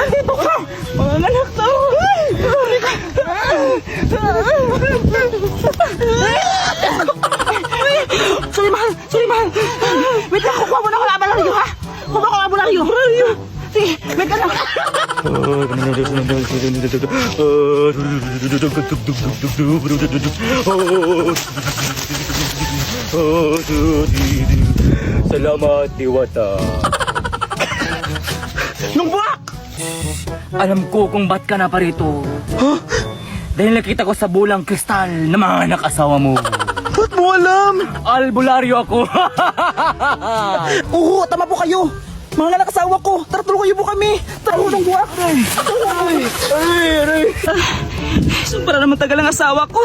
Dito ka! Mga anak tao! Sorry, mahal! Sorry, mahal! Wait lang, kukuha mo na ako ng abalaryo, ha? Kukuha ko ng abalaryo! Sige, wait lang! Salamat, Diwata. Nung buwak! Alam ko kung ba't ka na parito. Huh? Dahil nakita ko sa bulang kristal na mga anak asawa mo. Ba't mo alam? Albularyo ako. Oo, tama po kayo! Mga anak asawa ko! Tara, tulungan niyo po kami! Tara, nung buwak! Ay! Sobrang naman tagal ang asawa ko!